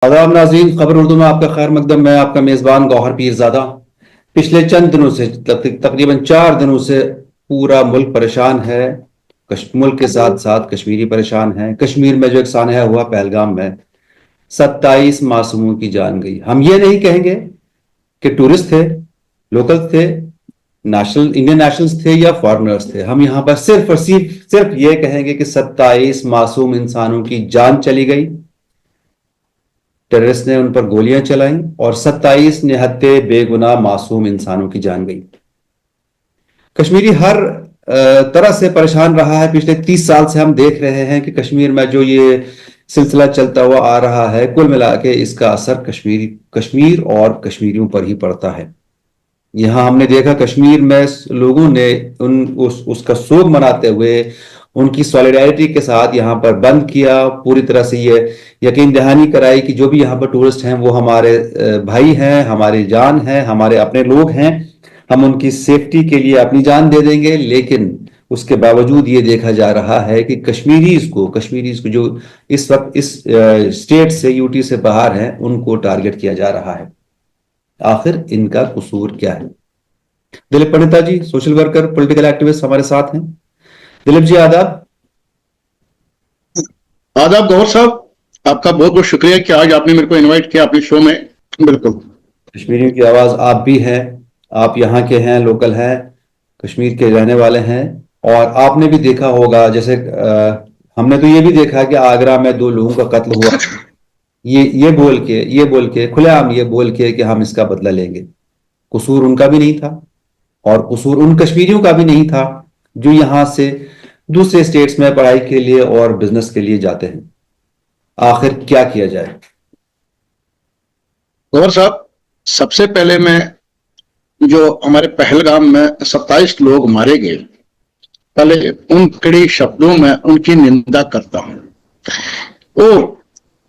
आदाब नाज़रीन, खबर उर्दू में आपका खैर मकदम। मैं आपका मेज़बान गौहर पीरज़ादा। पिछले चंद दिनों से तकरीबन 4 दिनों से पूरा मुल्क परेशान है। मुल्क के साथ साथ कश्मीरी परेशान है। कश्मीर में जो एक सानहा हुआ पहलगाम में 27 मासूमों की जान गई। हम ये नहीं कहेंगे कि टूरिस्ट थे, लोकल थे, नेशनल इंडियन नेशनल्स थे या फॉरेनर्स थे। हम यहाँ पर सिर्फ और सिर्फ सिर्फ ये कहेंगे कि 27 मासूम इंसानों की जान चली गई। टेररिस्ट ने उन पर गोलियां चलाई और 27 निहत्ते बेगुनाह मासूम इंसानों की जान गई। कश्मीरी हर तरह से परेशान रहा है। पिछले 30 साल से हम देख रहे हैं कि कश्मीर में जो ये सिलसिला चलता हुआ आ रहा है, कुल मिला के इसका असर कश्मीर और कश्मीरियों पर ही पड़ता है। यहाँ हमने देखा कश्मीर में लोगों ने उसका सोग मनाते हुए उनकी सॉलिडारिटी के साथ यहाँ पर बंद किया। पूरी तरह से ये यकीन दहानी कराई कि जो भी यहाँ पर टूरिस्ट हैं वो हमारे भाई हैं, हमारी जान है, हमारे अपने लोग हैं। हम उनकी सेफ्टी के लिए अपनी जान दे देंगे। लेकिन उसके बावजूद ये देखा जा रहा है कि कश्मीरीज को जो इस वक्त इस स्टेट से, यूटी से बाहर हैं, उनको टारगेट किया जा रहा है। आखिर इनका कसूर क्या है? दिलीप पंडिता जी, सोशल वर्कर, पॉलिटिकल एक्टिविस्ट हमारे साथ हैं। दिलीप जी, आदाब। आदाब गौर साहब, आपका बहुत बहुत शुक्रिया कि आज आपने मेरे को इनवाइट किया अपने शो में। बिल्कुल, कश्मीरियों की आवाज आप भी हैं, आप यहाँ के हैं, लोकल हैं, कश्मीर के रहने वाले हैं। और आपने भी देखा होगा, जैसे हमने तो ये भी देखा कि आगरा में 2 लोगों का कत्ल हुआ। ये बोल के खुलेआम ये बोल के कि हम इसका बदला लेंगे। कसूर उनका भी नहीं था और कसूर उन कश्मीरियों का भी नहीं था जो यहां से दूसरे स्टेट्स में पढ़ाई के लिए और बिजनेस के लिए जाते हैं। आखिर क्या किया जाए? गौर साहब, सबसे पहले मैं जो हमारे पहलगाम में 27 लोग मारे गए, पहले उन कड़े शब्दों में उनकी निंदा करता हूं। और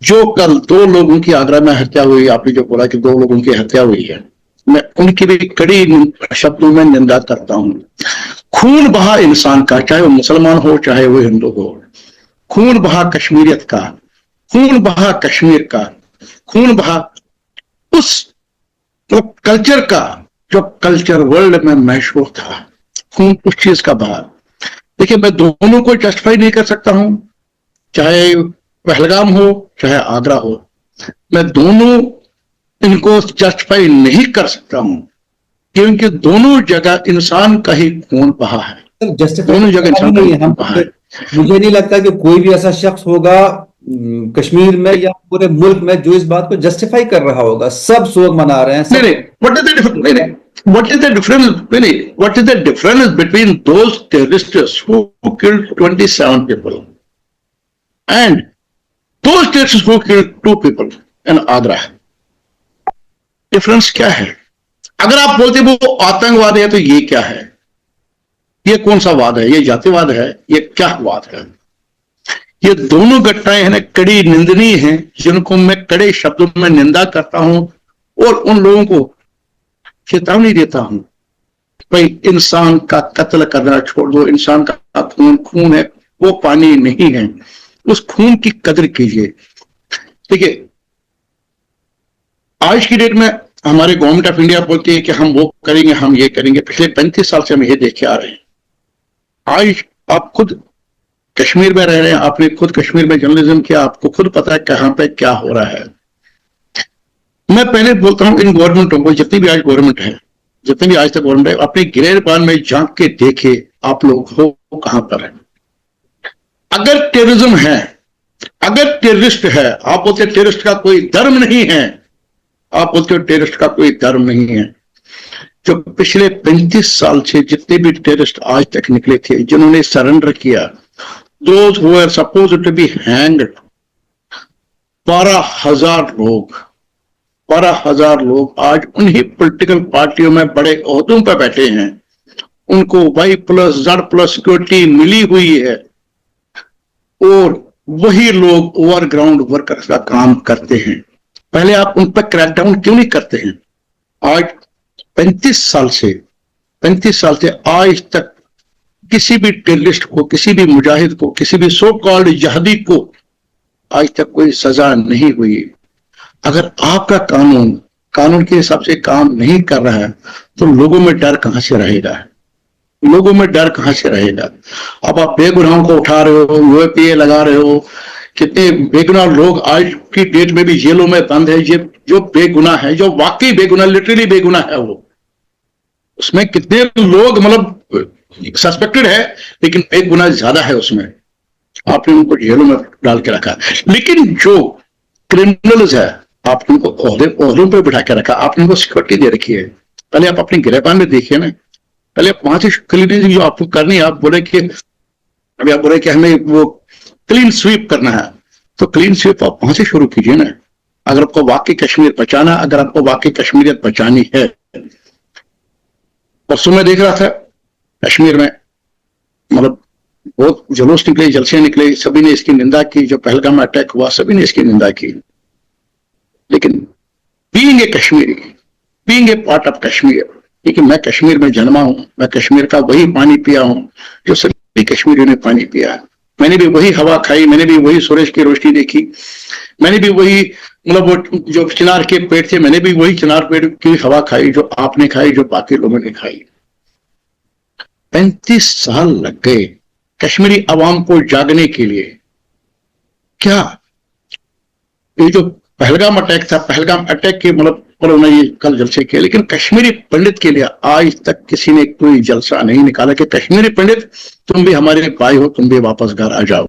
जो कल 2 लोगों की आगरा में हत्या हुई, आपने जो बोला कि 2 लोगों की हत्या हुई है, मैं उनकी भी कड़ी शब्दों में निंदा करता हूं। खून बहा इंसान का, चाहे वो मुसलमान हो चाहे वो हिंदू हो। खून बहा कश्मीरियत का, खून बहा कश्मीर का, खून बहा उस तो कल्चर का जो कल्चर वर्ल्ड में मशहूर था। खून उस चीज का बहा। देखिए, मैं दोनों को जस्टिफाई नहीं कर सकता हूं, चाहे पहलगाम हो चाहे आगरा हो। मैं दोनों इनको जस्टिफाई नहीं कर सकता हूं, क्योंकि दोनों जगह इंसान का ही खून बहा है। दोनों जगह इंसान का ही खून बहा है। मुझे नहीं लगता कि कोई भी ऐसा शख्स होगा कश्मीर में या पूरे मुल्क में जो इस बात को जस्टिफाई कर रहा होगा। सब सोग मना रहे हैं। नहीं, what is the difference? What is the difference? Really, what is the difference between those terrorists who killed 27 people and those terrorists who killed 2 people in Agra? Difference क्या है? अगर आप बोलते वो आतंकवाद है तो ये क्या है? ये कौन सा वाद है? ये जातिवाद है? ये क्या वाद है? ये दोनों घटनाएं हैं कड़ी निंदनीय हैं, जिनको मैं कड़े शब्दों में निंदा करता हूं और उन लोगों को चेतावनी देता हूं, भाई इंसान का कत्ल करना छोड़ दो। इंसान का खून खून है, वो पानी नहीं है। उस खून की कदर कीजिए। देखिए, आज की डेट में हमारे गवर्नमेंट ऑफ इंडिया बोलती है कि हम वो करेंगे, हम ये करेंगे। पिछले 35 साल से हम ये देख के आ रहे हैं। आज आप खुद कश्मीर में रह रहे हैं, आपने खुद कश्मीर में जर्नलिज्म किया, आपको खुद पता है कहां पे क्या हो रहा है। मैं पहले बोलता हूं, इन गवर्नमेंटों को, जितनी भी आज गवर्नमेंट है, जितनी भी आज तक गवर्नमेंट है, अपने गिरेबान में झांक के देखे आप लोग हो कहां पर है। अगर टेररिज्म है, अगर टेररिस्ट है, आप बोलते टेररिस्ट का कोई धर्म नहीं है, आप बोलते हो टेररिस्ट का कोई धर्म नहीं है। जो पिछले 35 साल से जितने भी टेररिस्ट आज तक निकले थे, जिन्होंने सरेंडर किया, those who were supposed to be hanged, 12,000 लोग, 12,000 लोग आज उन्हीं पॉलिटिकल पार्टियों में बड़े ओहदों पर बैठे हैं। उनको Y+Z+ सिक्योरिटी मिली हुई है और वही लोग ओवरग्राउंड वर्कर्स का काम करते हैं। पहले आप उन पर क्रैकडाउन क्यों नहीं करते हैं? आज 35 साल से आज तक किसी भी टेररिस्ट को, किसी भी मुजाहिद को, किसी भी सो कॉल्ड जहादी को आज तक कोई सजा नहीं हुई। अगर आपका कानून कानून के हिसाब से काम नहीं कर रहा है तो लोगों में डर कहां से रहेगा? लोगों में डर कहां से रहेगा? अब आप बेगुनाहों को उठा रहे हो, यूएपीए लगा रहे हो, कितने बेगुनाह लोग आज की डेट में भी जेलों में बंद है। ये जो बेगुनाह है, जो वाकई बेगुनाह, लिटरली बेगुनाह है, वो उसमें कितने लोग मतलब सस्पेक्टेड है लेकिन बेगुनाह ज्यादा है उसमें, आपने उनको जेलों में डाल के रखा। लेकिन जो क्रिमिनल्स है आपने उनको ओहदों पर बिठा के रखा, आपने उनको सिक्योरिटी दे रखी है। पहले आप अपनी गिरफ्तार में देखिए ना, पहले आप वहां से क्लीनिंग जो आपको करनी है, आप बोले कि अभी आप बोले कि हमें वो क्लीन स्वीप करना है, तो क्लीन स्वीप आप वहां से शुरू कीजिए ना। अगर आपको वाकई कश्मीर बचाना, अगर आपको वाकई कश्मीरियत बचानी है। परसों मैं देख रहा था कश्मीर में मतलब बहुत जुलूस निकले, जलसे निकले, सभी ने इसकी निंदा की। जो पहलगाम में अटैक हुआ सभी ने इसकी निंदा की। लेकिन being a Kashmiri, being a part of Kashmir, क्योंकि मैं कश्मीर में जन्मा हूं, मैं कश्मीर का वही पानी पिया हूं जो सभी कश्मीरियों ने पानी पिया। मैंने भी वही हवा खाई, मैंने भी वही सूरज की रोशनी देखी, मैंने भी वही मतलब वो जो चिनार के पेड़ थे, मैंने भी वही चिनार पेड़ की हवा खाई जो आपने खाई, जो बाकी लोगों ने खाई। 35 साल लग गए कश्मीरी अवाम को जागने के लिए। क्या ये जो पहलगाम अटैक था, पहलगाम अटैक के मतलब उन्होंने ये कल जलसे किए, लेकिन कश्मीरी पंडित के लिए आज तक किसी ने कोई जलसा नहीं निकाला कि कश्मीरी पंडित तुम भी हमारे भाई हो, तुम भी वापस घर आ जाओ।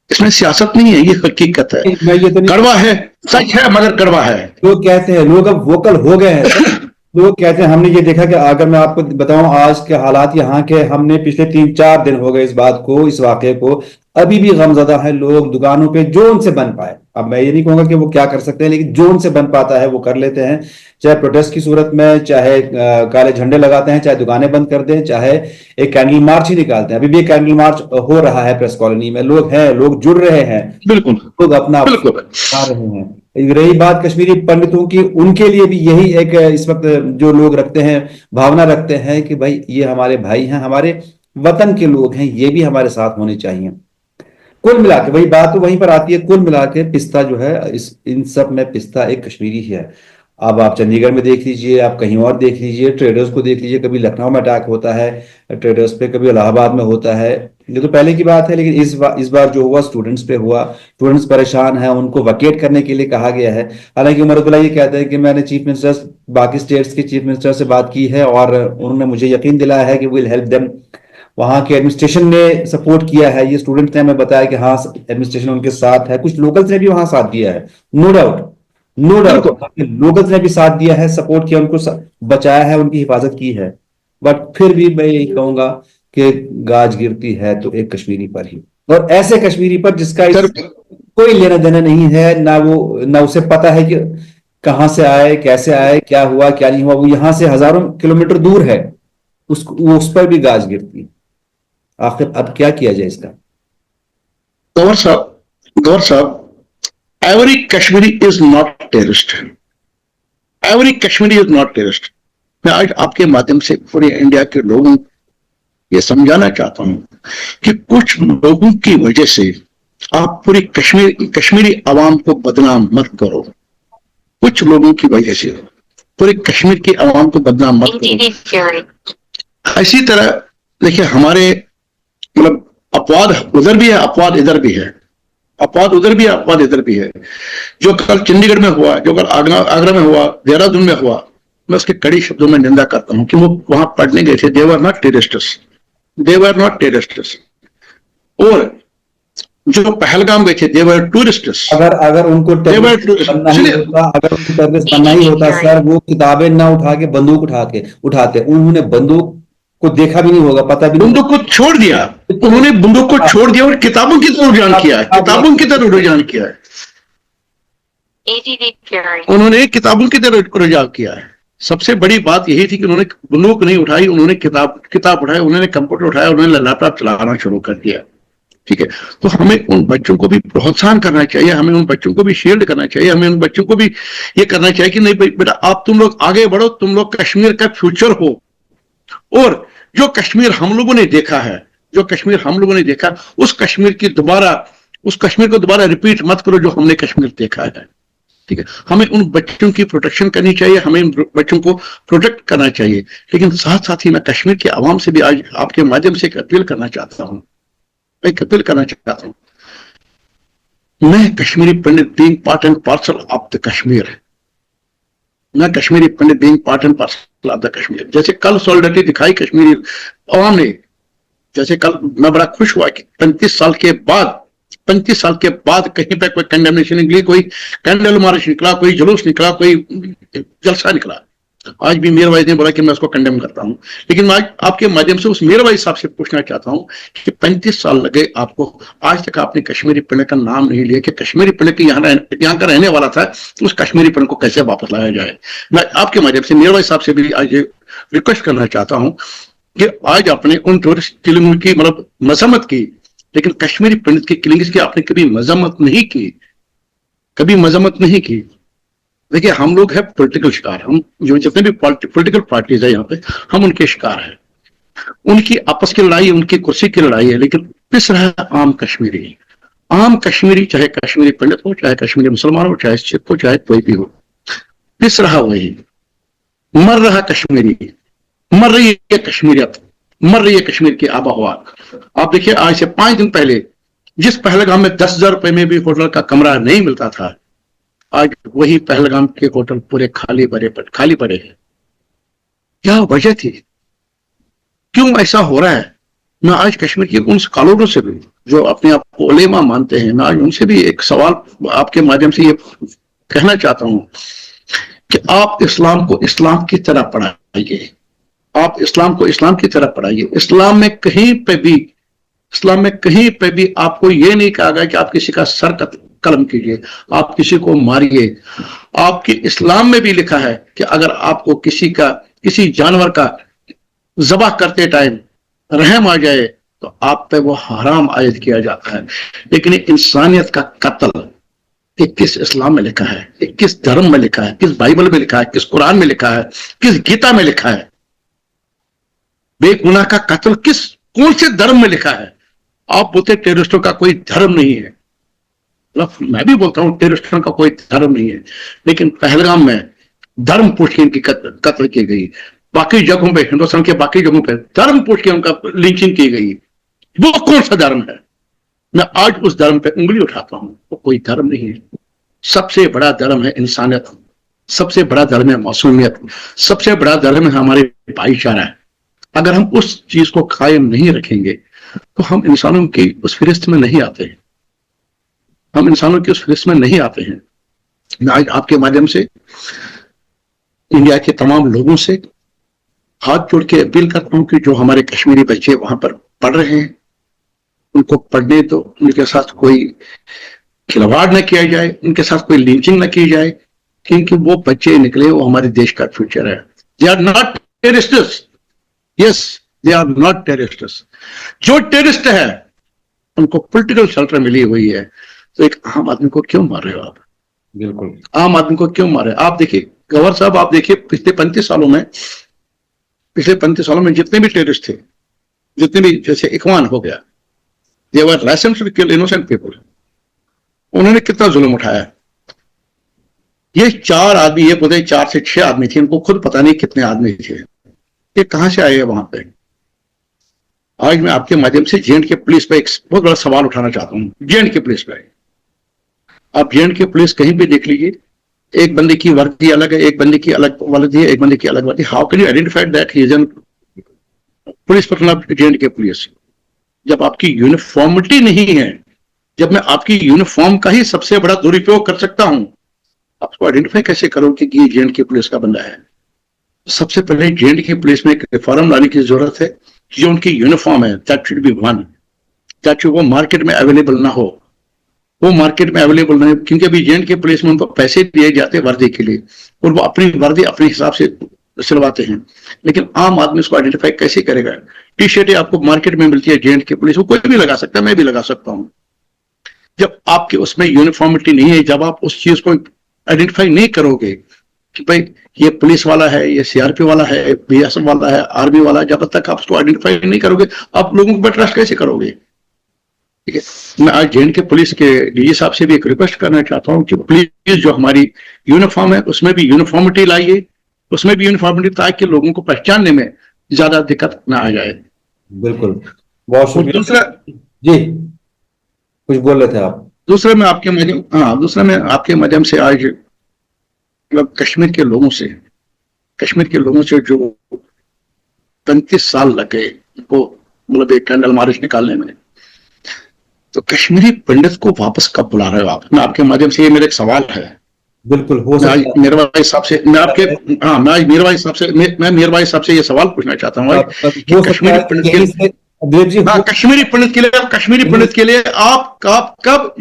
इसमें सियासत नहीं है, ये हकीकत है। मैं ये तो नहीं, कड़वा है, सच है मगर कड़वा है। लोग कहते हैं, लोग अब वोकल हो गए हैं। लोग कहते हैं, हमने ये देखा कि अगर मैं आपको बताऊं आज के हालात यहाँ के, हमने पिछले 3-4 दिन हो गए इस बात को, इस वाकये को, अभी भी गमजदा है लोग। दुकानों पे जो उनसे बन पाए, अब मैं ये नहीं कहूंगा कि वो क्या कर सकते हैं, लेकिन जो उनसे बन पाता है वो कर लेते हैं। चाहे प्रोटेस्ट की सूरत में, चाहे काले झंडे लगाते हैं, चाहे दुकानें बंद कर दें, चाहे एक कैंडल मार्च ही निकालते हैं। अभी भी एक कैंडल मार्च हो रहा है प्रेस कॉलोनी में, लोग हैं, लोग जुड़ रहे हैं, बिल्कुल लोग अपना बिल्कुल आ रहे हैं। रही बात कश्मीरी पंडितों की, उनके लिए भी यही एक इस वक्त जो लोग रखते हैं, भावना रखते हैं कि भाई ये हमारे भाई हैं, हमारे वतन के लोग हैं, ये भी हमारे साथ होने चाहिए। कुल मिला के वही बात तो वहीं पर आती है, कुल मिला के पिस्ता जो है, इस इन सब में पिस्ता एक कश्मीरी ही है। अब आप चंडीगढ़ में देख लीजिए, आप कहीं और देख लीजिए, ट्रेडर्स को देख लीजिए, कभी लखनऊ में अटैक होता है ट्रेडर्स पे, कभी इलाहाबाद में होता है। ये तो पहले की बात है, लेकिन इस बार जो हुआ स्टूडेंट्स पे हुआ। स्टूडेंट्स परेशान हैं, उनको वकेट करने के लिए कहा गया है। हालांकि उमर अब्दुल्ला ये कहते हैं कि मैंने चीफ मिनिस्टर, बाकी स्टेट्स के चीफ मिनिस्टर से बात की है और उन्होंने मुझे यकीन दिलाया है कि विल हेल्प देम। वहां के एडमिनिस्ट्रेशन ने सपोर्ट किया है। ये स्टूडेंट्स ने हमें बताया कि हाँ, एडमिनिस्ट्रेशन उनके साथ है, कुछ लोकल्स ने भी वहां साथ दिया है। No doubt, no doubt, locals ने भी साथ दिया है, सपोर्ट किया, उनको बचाया है, उनकी हिफाजत की है। बट फिर भी मैं यही कहूंगा कि गाज गिरती है तो एक कश्मीरी पर ही, और ऐसे कश्मीरी पर जिसका कोई लेना देना नहीं है, ना उसे पता है कि कहां से आए, कैसे आए, क्या हुआ क्या नहीं हुआ। वो यहां से हजारों किलोमीटर दूर है, उस पर भी गाज गिरती है। आखिर अब क्या किया जाए इसका? गौर साहब, every Kashmiri is not terrorist. Every Kashmiri is not terrorist. मैं आज आपके माध्यम से पूरे इंडिया के लोगों को ये समझाना चाहता हूं कि कुछ लोगों की वजह से आप पूरी कश्मीरी आवाम को बदनाम मत करो। कुछ लोगों की वजह से पूरे कश्मीर की आवाम को बदनाम मत करो। इसी तरह देखिए, हमारे मतलब अपवाद उधर भी है, अपवाद इधर भी है, अपवाद उधर भी है, अपवाद इधर भी है। जो कल चंडीगढ़ में हुआ, जो कल आगरा में हुआ, देहरादून में हुआ, मैं उसके कड़ी शब्दों में निंदा करता हूं कि वो वहां पढ़ने गए थे। They were not terrorists, they were not terrorists. और जो पहलगाम गए थे, दे वर टूरिस्ट्स। अगर उनको टेररिस्ट बनना ही होता सर, वो किताबें ना उठा के बंदूक उठाते। उन्होंने बंदूक को देखा भी नहीं होगा, पता भी नहीं, बंदूक को छोड़ दिया। उन्होंने बंदूक को छोड़ दिया और किताबों की तरफ रुझान किया है, किताबों की तरफ रुझान किया है, उन्होंने किताबों की तरफ रुझान किया है। सबसे बड़ी बात यही थी कि उन्होंने बंदूक नहीं उठाई, उन्होंने किताब उठाई, उन्होंने कंप्यूटर उठाया, उन्होंने लैपटॉप चलाना शुरू कर दिया। ठीक है, तो हमें उन बच्चों को भी प्रोत्साहन करना चाहिए, हमें उन बच्चों को भी शील्ड करना चाहिए, हमें उन बच्चों को भी ये करना चाहिए कि नहीं बेटा, आप तुम लोग आगे बढ़ो, तुम लोग कश्मीर का फ्यूचर हो। और जो कश्मीर हम लोगों ने देखा है, जो कश्मीर हम लोगों ने देखा, उस कश्मीर को दोबारा रिपीट मत करो जो हमने कश्मीर देखा है। ठीक है, हमें उन बच्चों की प्रोटेक्शन करनी चाहिए, हमें उन बच्चों को प्रोटेक्ट करना चाहिए। लेकिन साथ साथ ही मैं कश्मीर के आवाम से भी आज आपके माध्यम से एक अपील करना चाहता हूं, एक अपील करना चाहता हूं। मैं Kashmiri Pandit being part and parcel of the Kashmir, मैं Kashmiri Pandit being part and parcel of the Kashmir. जैसे कल सॉलिडरिटी दिखाई कश्मीरी अवाम ने, जैसे कल मैं बड़ा खुश हुआ कि 35 साल के बाद कहीं पे कोई कंडेमनेशन निकली, कोई कैंडल मार्च निकला, कोई जुलूस निकला, कोई जलसा निकला। आज भी मीर भाई ने बोला कि मैं उसको कंडेम करता हूं, लेकिन मैं आपके माध्यम से उस मीर भाई साहब से पूछना चाहता हूं कि 35 साल लगे आपको, आज तक आपने कश्मीरी पंडित का नाम नहीं लिया कि कश्मीरी पंडित की यहाँ का रहने वाला था, उस कश्मीरी पंडित को कैसे वापस लाया जाए। मैं आपके माध्यम से मीर भाई साहब से भी आज रिक्वेस्ट करना चाहता हूं कि आज आपने उन टूरिस्ट किलिंग की मतलब मजम्मत की, लेकिन कश्मीरी पंडित की किलिंग्स की आपने कभी मजम्मत नहीं की, कभी मजम्मत नहीं की। देखिए हम लोग हैं पॉलिटिकल शिकार, हम जो जितने भी पॉलिटिकल पार्टीज है यहाँ पे, हम उनके शिकार हैं। उनकी आपस की लड़ाई, उनकी कुर्सी की लड़ाई है, लेकिन पिस रहा है आम कश्मीरी। आम कश्मीरी, चाहे कश्मीरी पंडित हो, चाहे कश्मीरी मुसलमान हो, चाहे सिख हो, चाहे कोई भी हो, पिस रहा वही। मर रहा कश्मीरी, मर रही है कश्मीरियत, मर रही है कश्मीर की आबा हवा। आप देखिए आज से 5 दिन पहले जिस पहलगाम में 10,000 रुपए में भी होटल का कमरा नहीं मिलता था, आज वही पहलगाम के होटल पूरे खाली पड़े हैं। क्या वजह थी, क्यों ऐसा हो रहा है? मैं आज कश्मीर के उन स्कॉलरों से भी जो अपने आप को उलेमा मानते हैं, मैं आज उनसे भी एक सवाल आपके माध्यम से ये कहना चाहता हूं कि आप इस्लाम को इस्लाम की तरह पढ़ाइए, आप इस्लाम को इस्लाम की तरह पढ़ाइए। इस्लाम में कहीं पे भी आपको ये नहीं कहा गया कि आप किसी का सर कलम कीजिए, आप किसी को मारिए। आपके इस्लाम में भी लिखा है कि अगर आपको किसी जानवर का ज़बह करते टाइम रहम आ जाए तो आप पे वो हराम आयद किया जाता है। लेकिन इंसानियत का कत्ल ये किस इस्लाम में लिखा है, ये किस धर्म में लिखा है, किस बाइबल में लिखा है, किस कुरान में लिखा है, किस गीता में लिखा है? बेगुनाह का कत्ल कौन से धर्म में लिखा है? आप बोलते टेररिस्टों का कोई धर्म नहीं है, मैं भी बोलता हूं टेररिस्टों का कोई धर्म नहीं है, लेकिन पहलगाम में धर्म पूछ के इनकी कत्ल की गई, बाकी जगहों पे, हिंदुस्तान के बाकी जगहों पे धर्म पूछ के उनका लिंचिंग की गई। वो कौन सा धर्म है? मैं आज उस धर्म पे उंगली उठाता हूं, वो कोई धर्म नहीं है। सबसे बड़ा धर्म है इंसानियत, सबसे बड़ा धर्म है मासूमियत, सबसे बड़ा धर्म है हमारे भाईचारा। अगर हम उस चीज को कायम नहीं रखेंगे तो हम इंसानों की उस फहरिस्त में नहीं आते हैं, हम इंसानों की उस फहरिस्त में नहीं आते हैं। मैं आज आपके माध्यम से इंडिया के तमाम लोगों से हाथ जोड़ के अपील करता हूं कि जो हमारे कश्मीरी बच्चे वहां पर पढ़ रहे हैं, उनको पढ़ने तो उनके साथ कोई खिलवाड़ न किया जाए, उनके साथ कोई लिंचिंग न की जाए, क्योंकि वो बच्चे निकले वो हमारे देश का फ्यूचर है। They are not terrorists, yes they are not terrorists. जो टेररिस्ट है उनको पॉलिटिकल शेल्टर मिली हुई है, तो एक आम आदमी को क्यों मार रहे हो आप? बिल्कुल, आम आदमी को क्यों मारे? आप देखिए गवर साहब, आप देखिए पिछले 35 सालों में जितने भी टेररिस्ट थे, जितने भी, जैसे इखवान हो गया, they were license to kill innocent people, उन्होंने कितना जुल्म उठाया। ये 4 आदमी, ये बोले 4 से 6 आदमी थे, इनको खुद पता नहीं कितने आदमी थे, ये कहां से आए वहां पे। आज मैं आपके माध्यम से जे.एंड.के पुलिस पे एक बहुत बड़ा सवाल उठाना चाहता हूं। जे.एंड.के पुलिस पे, आप जे.एंड.के पुलिस कहीं भी देख लीजिए, एक बंदे की वर्दी अलग है, एक बंदे की अलग वर्दी है, एक बंदे की अलग वर्दी। How can you identify that he is an police person of J&K police? जब आपकी यूनिफॉर्मिटी नहीं है, जब मैं आपकी यूनिफॉर्म का ही सबसे बड़ा दुरुपयोग कर सकता हूं, आपको आइडेंटिफाई कैसे करो कि ये जे.एंड.के पुलिस का बंदा है? सबसे पहले जे.एंड.के पुलिस में एक रिफॉर्म लाने की जरूरत है। जो उनकी यूनिफॉर्म है, दैट शुड बी वन, ताकि वो मार्केट में अवेलेबल ना हो, वो मार्केट में अवेलेबल नहीं, क्योंकि अभी जे.एंड.के पुलिस में उनको पैसे दिए जाते हैं वर्दी के लिए, और वो अपनी वर्दी अपने हिसाब से सिलवाते हैं। लेकिन आम आदमी उसको आइडेंटिफाई कैसे करेगा? टी शर्टें आपको मार्केट में मिलती है जे.एंड.के पुलिस, वो कोई भी लगा सकता है, मैं भी लगा सकता हूं। जब आपके उसमें यूनिफॉर्मिटी नहीं है, जब आप उस चीज को आइडेंटिफाई नहीं करोगे कि भाई ये पुलिस वाला है, ये सीआरपी वाला है, बीएसएफ वाला है, आर्मी वाला है, जब तक आप उसको आइडेंटिफाई नहीं करोगे, आप लोगों पर ट्रस्ट कैसे करोगे? ठीक है। मैं आज J&K पुलिस के डीजी साहब से भी एक रिक्वेस्ट करना चाहता हूँ कि प्लीज जो हमारी यूनिफॉर्म है उसमें भी यूनिफॉर्मिटी लाइए, उसमें भी यूनिफॉर्मिटी, ताकि लोगों को पहचानने में ज्यादा दिक्कत ना आ जाए। बिल्कुल, बहुत और शुक्रिया दूसरा जी। कुछ बोल रहे थे आप? दूसरा मैं आपके माध्यम हाँ दूसरा मैं आपके माध्यम से आज मतलब कश्मीर के लोगों से जो 35 साल लग गए उनको मतलब एक कैंडल मार्च निकालने में, तो कश्मीरी पंडित को वापस कब बुला रहे हो आप? मैं आपके माध्यम से, ये मेरा एक सवाल है। बिल्कुल हो मैं आज सकता मीरवाई साहब से मैं आपके है, हाँ मैं आज मीरवाई साहब से मैं मीरवाई साहब से ये सवाल पूछना चाहता हूँ आज कि हो सकता कश्मीरी है पंडित कि के यहीं से दिलीप जी हाँ हो कश्मीरी पंडित के लिए आप कब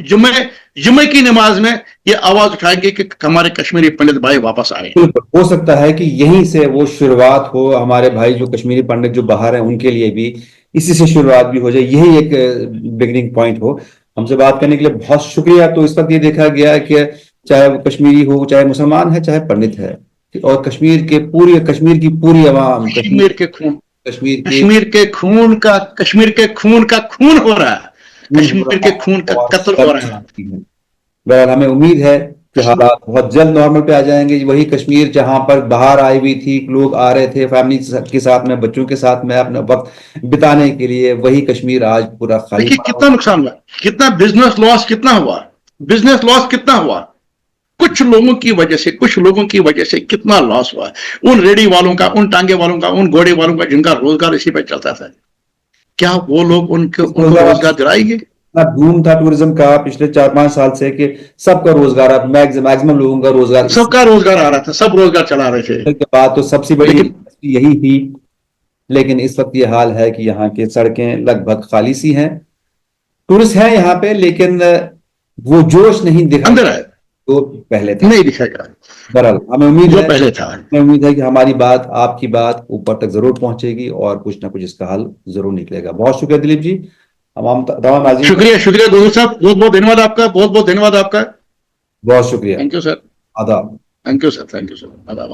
जुम्मे की नमाज में ये आवाज उठाएंगे कि हमारे कश्मीरी पंडित भाई वापस आए? बिल्कुल हो सकता है कि यहीं से वो शुरुआत हो, हमारे भाई जो कश्मीरी पंडित जो बाहर हैं उनके लिए भी इसी से शुरुआत भी हो जाए, यही एक बिगिनिंग पॉइंट हो। हमसे बात करने के लिए बहुत शुक्रिया। तो इस वक्त ये देखा गया है कि चाहे वो कश्मीरी हो, चाहे मुसलमान है, चाहे पंडित है, और कश्मीर की पूरी आवाम, कश्मीर के खून कश्मीर के कश्मीर के खून का खून हो रहा है, खून हो कश्मीर रहा के है खून का और कत्ल हो सब रहा है। जानती हैं। बहरहाल हमें उम्मीद है कि हालात बहुत जल्द नॉर्मल पे आ जाएंगे। वही कश्मीर जहां पर बाहर आई हुई थी, लोग आ रहे थे फैमिली के साथ में, बच्चों के साथ में अपना वक्त बिताने के लिए, वही कश्मीर आज पूरा खाली देखिए पड़ा कितना हुआ नुकसान हुआ, बिजनेस लॉस कितना हुआ, कुछ लोगों की वजह से कितना लॉस हुआ, उन रेडी वालों का, उन टांगे वालों का, उन घोड़े वालों का, जिनका रोजगार इसी पर चलता था। क्या वो लोग है। उनको रोजगार दिलाएंगे? इतना बूम था टूरिज्म का पिछले 4-5 साल से कि सबका रोजगार, अब मैक्सिमम लोगों का रोजगार इस सबका रोजगार आ रहा था, सब रोजगार चला रहे थे, के बाद तो सबसे बड़ी लेकिन इंडस्ट्री यही थी। लेकिन इस वक्त ये हाल है कि यहाँ की सड़कें लगभग खाली सी हैं। टूरिस्ट हैं यहाँ पे, लेकिन वो जोश नहीं दिखाई अंदर है, जो पहले था। नहीं दिखेगा बहरहाल जो पहले था। हमें उम्मीद है कि हमारी बात, आपकी बात ऊपर तक जरूर पहुंचेगी और कुछ ना कुछ इसका हल जरूर निकलेगा। बहुत शुक्रिया दिलीप जी। तमाम नाज़रीन को शुक्रिया दोस्त साहब, बहुत बहुत धन्यवाद आपका, बहुत बहुत धन्यवाद आपका। बहुत शुक्रिया। थैंक यू सर, आदाब। Thank you sir, thank you sir, आदाब।